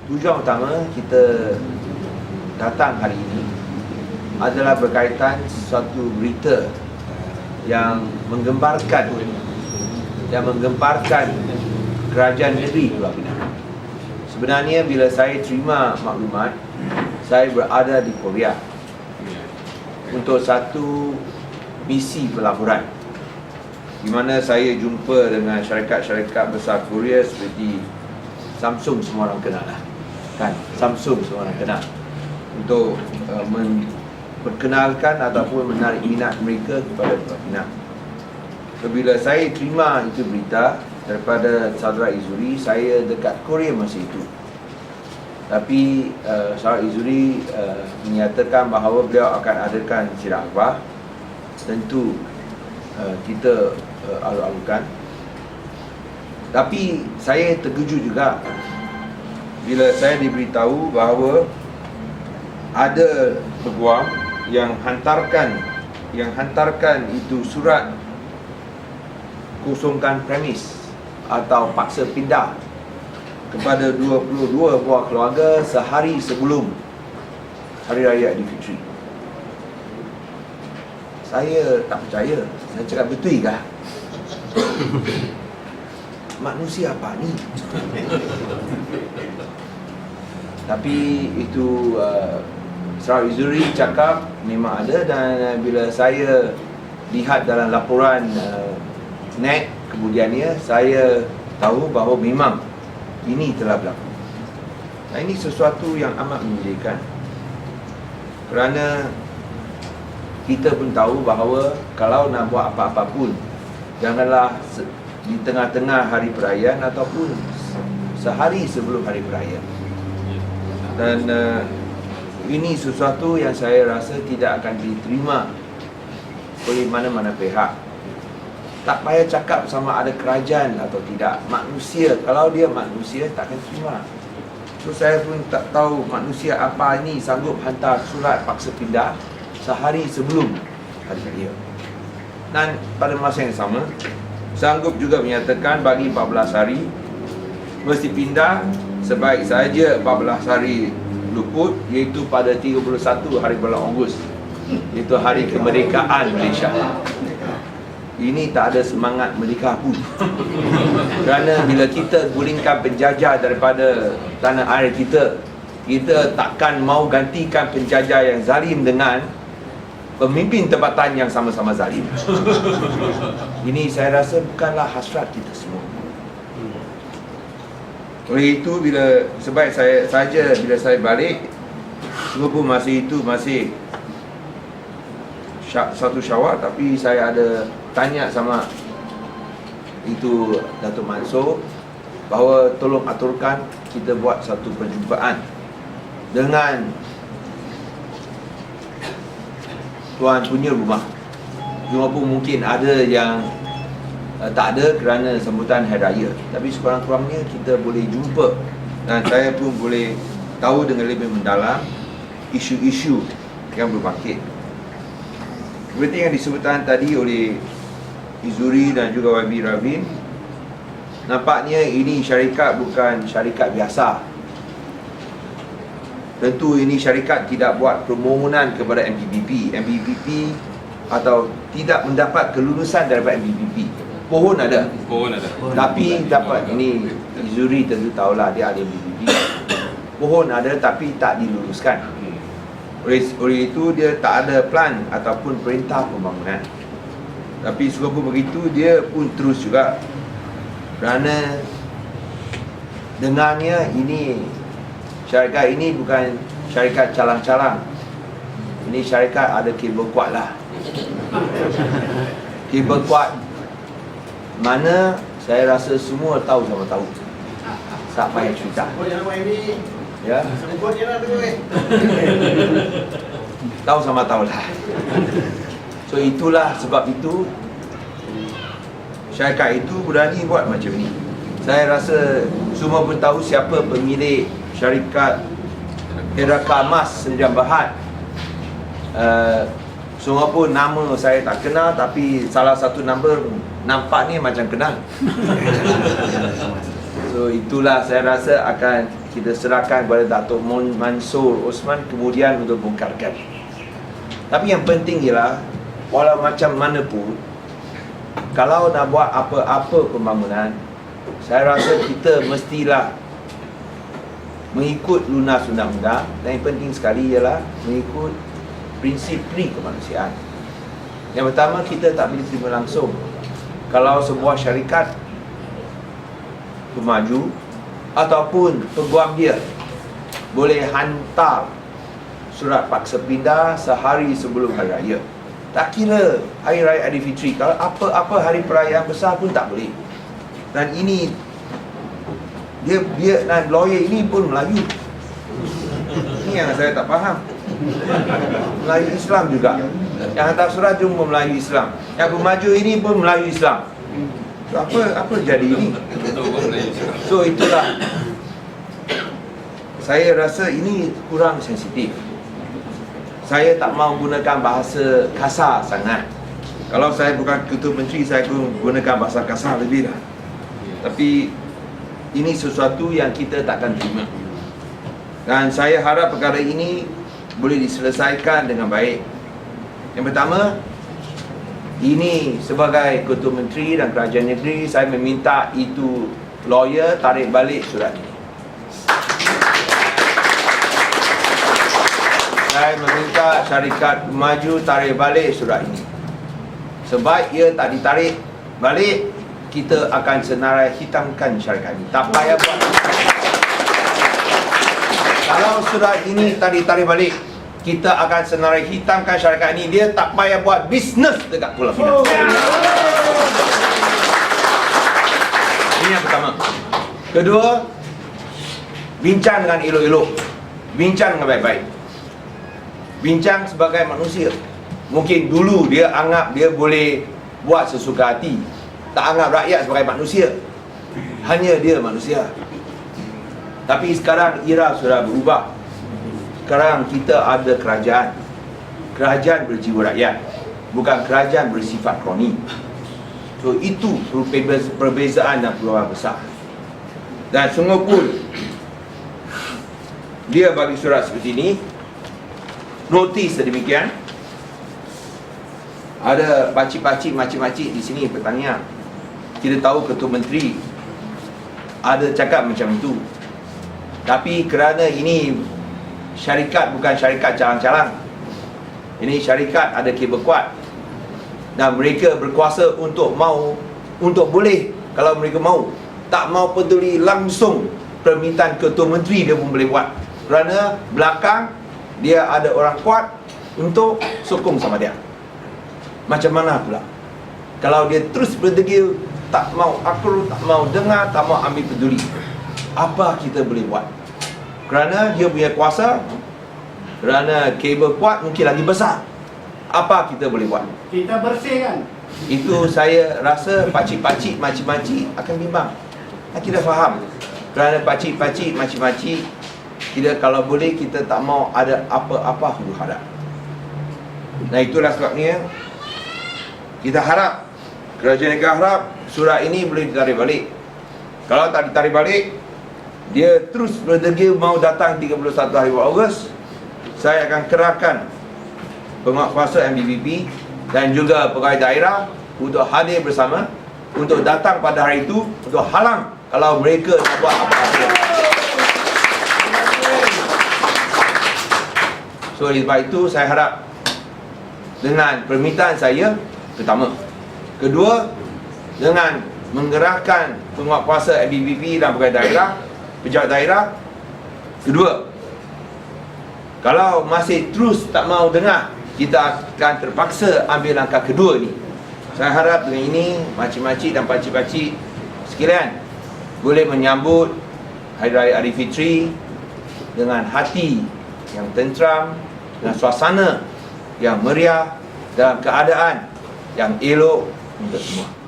Tujuan utama kita datang hari ini adalah berkaitan suatu berita yang menggemparkan kerajaan negeri Pulau Pinang. Sebenarnya bila saya terima maklumat, saya berada di Korea untuk satu misi pelaburan, di mana saya jumpa dengan syarikat-syarikat besar Korea seperti Samsung, semua orang kenal lah kan, Samsung semua orang kenal, untuk memperkenalkan ataupun menarik minat mereka kepada Pulau Pinang. Bila saya terima itu berita daripada saudara Izuri, saya dekat Korea masa itu. Tapi saudara Izuri menyatakan bahawa beliau akan adakan sidang akhbar. Tentu kita alu-alukan. Tapi saya terkejut juga bila saya diberitahu bahawa ada peguam yang hantarkan itu surat kosongkan premis atau paksa pindah kepada 22 buah keluarga sehari sebelum Hari Raya Aidilfitri. Saya tak percaya. Saya cakap, betul ke? Manusia apa ni? Tapi itu Saudara Izuri cakap memang ada, dan bila saya lihat dalam laporan net kemudiannya, saya tahu bahawa memang ini telah berlaku. Nah, ini sesuatu yang amat menyedihkan, kerana kita pun tahu bahawa kalau nak buat apa-apa pun, janganlah di tengah-tengah hari perayaan ataupun sehari sebelum hari perayaan. Dan ini sesuatu yang saya rasa tidak akan diterima oleh mana-mana pihak. Tak payah cakap sama ada kerajaan atau tidak, manusia, kalau dia manusia tak akan terima. So saya pun tak tahu manusia apa ini sanggup hantar surat paksa pindah sehari sebelum hari raya. Dan pada masa yang sama sanggup juga menyatakan bagi 14 hari mesti pindah, sebaik saja 14 hari luput, iaitu pada 31 hari bulan Ogos, iaitu hari kemerdekaan Malaysia. Ini tak ada semangat merdeka pun. Kerana bila kita gulingkan penjajah daripada tanah air kita, kita takkan mau gantikan penjajah yang zalim dengan pemimpin tempatan yang sama-sama zalim. Ini saya rasa bukanlah hasrat kita semua. Oleh itu, bila saya balik, walaupun masih satu Syawal, tapi saya ada tanya sama itu Datuk Mansur bahawa tolong aturkan kita buat satu perjumpaan dengan tuan punya rumah. Walaupun mungkin ada yang tak ada kerana sambutan Hari Raya, tapi sekurang-kurangnya kita boleh jumpa dan saya pun boleh tahu dengan lebih mendalam isu-isu yang berbangkit. Seperti yang disebutkan tadi oleh Izuri dan juga YB Ravin, nampaknya ini syarikat bukan syarikat biasa. Tentu ini syarikat tidak buat permohonan kepada MPPP atau tidak mendapat kelulusan daripada MPPP. Pohon ada. Tapi dapat, ini Izuri tentu tahulah dia ada MPPP. Pohon ada tapi tak diluluskan. Oleh itu dia tak ada plan ataupun perintah pembangunan. Tapi walaupun begitu, dia pun terus juga, kerana dengarnya ini syarikat ini bukan syarikat calang-calang. Ini syarikat ada kabel kuat lah. Kabel kuat mana saya rasa semua tahu sama tahu. Tak payah cerita. Ya. Tahu sama tahu lah. So itulah sebab itu syarikat itu berani buat macam ni. Saya rasa semua pun tahu siapa pemilik syarikat Heraka Mas Sdn Bhd. Semua pun nama saya tak kenal, tapi salah satu number nampaknya macam kenal. So itulah saya rasa akan kita serahkan kepada Datuk Mansur Osman kemudian untuk bongkarkan. Tapi yang penting ialah walau macam mana pun, kalau nak buat apa-apa pembangunan, saya rasa kita mestilah mengikut lunas undang-undang, dan yang penting sekali ialah mengikut prinsip pri kemanusiaan. Yang pertama, kita tak boleh terima langsung kalau sebuah syarikat pemaju ataupun peguam dia boleh hantar surat paksa pindah sehari sebelum hari raya. Tak kira hari raya Aidilfitri, kalau apa-apa hari perayaan besar pun tak boleh. Dan ini dia dan lawyer ini pun Melayu. Ini yang saya tak faham. Melayu Islam juga. Yang hantar surat tu pun Melayu Islam. Yang pemaju ini pun Melayu Islam. So, apa jadi ini? So itulah, saya rasa ini kurang sensitif. Saya tak mahu gunakan bahasa kasar sangat. Kalau saya bukan Ketua Menteri, saya gunakan bahasa kasar lebih lah. Tapi ini sesuatu yang kita takkan terima. Dan saya harap perkara ini boleh diselesaikan dengan baik. Yang pertama, ini sebagai Ketua Menteri dan Kerajaan Negeri, saya meminta itu lawyer tarik balik surat ini. Saya meminta syarikat maju tarik balik surat ini. Sebab ia tak ditarik balik, kita akan senarai hitamkan syarikat ini. Tak payah buat. Kalau surat ini tak ditarik balik, kita akan senarai hitamkan syarikat ini. Dia tak payah buat bisnes dekat Pulau Pinang. Ini yang pertama. Kedua, bincang dengan elok-elok. Bincang dengan baik-baik. Bincang sebagai manusia. Mungkin dulu dia anggap dia boleh buat sesuka hati, tak anggap rakyat sebagai manusia, hanya dia manusia. Tapi sekarang era sudah berubah. Sekarang kita ada kerajaan. Kerajaan berjiwa rakyat, bukan kerajaan bersifat kroni. So itu perbezaan dan peluang besar. Dan sungguh pun dia bagi surat seperti ini, notis sedemikian. Ada pakcik-pakcik, makcik-makcik di sini bertanya. Kita tahu Ketua Menteri ada cakap macam itu. Tapi kerana ini syarikat bukan syarikat calang-calang, ini syarikat ada kabel kuat, dan mereka berkuasa untuk boleh, kalau mereka tak mau peduli langsung permintaan Ketua Menteri, dia pun boleh buat. Kerana belakang dia ada orang kuat untuk sokong sama dia. Macam mana pula kalau dia terus berdegil, tak mau akur, tak mau dengar, tak mau ambil peduli, apa kita boleh buat? Kerana dia punya kuasa, kerana kabel kuat mungkin lagi besar, apa kita boleh buat? Kita bersihkan. Itu saya rasa pakcik-pakcik, makcik-makcik akan bimbang. Kita faham. Kerana pakcik-pakcik, makcik-makcik, kita kalau boleh kita tak mau ada apa-apa huru hara. Nah, itulah sebabnya kita harap, Kerajaan Negara harap surat ini boleh ditarik balik. Kalau tak ditarik balik, dia terus berdegil mau datang 31 hari Ogos, saya akan kerahkan penguatkuasa MBBP dan juga pegawai daerah untuk hadir bersama, untuk datang pada hari itu, untuk halang kalau mereka nak buat apa-apa. So, sebab itu saya harap dengan permintaan saya, pertama. Kedua, dengan menggerakkan penguatkuasa MBBP dan pegawai daerah, pejabat daerah. Kedua, kalau masih terus tak mau dengar, kita akan terpaksa ambil langkah kedua ni. Saya harap dengan ini, makcik-makcik dan pakcik-pakcik sekalian boleh menyambut Hari Raya Aidilfitri dengan hati yang tenteram, dengan suasana yang meriah, dalam keadaan yang elok untuk semua.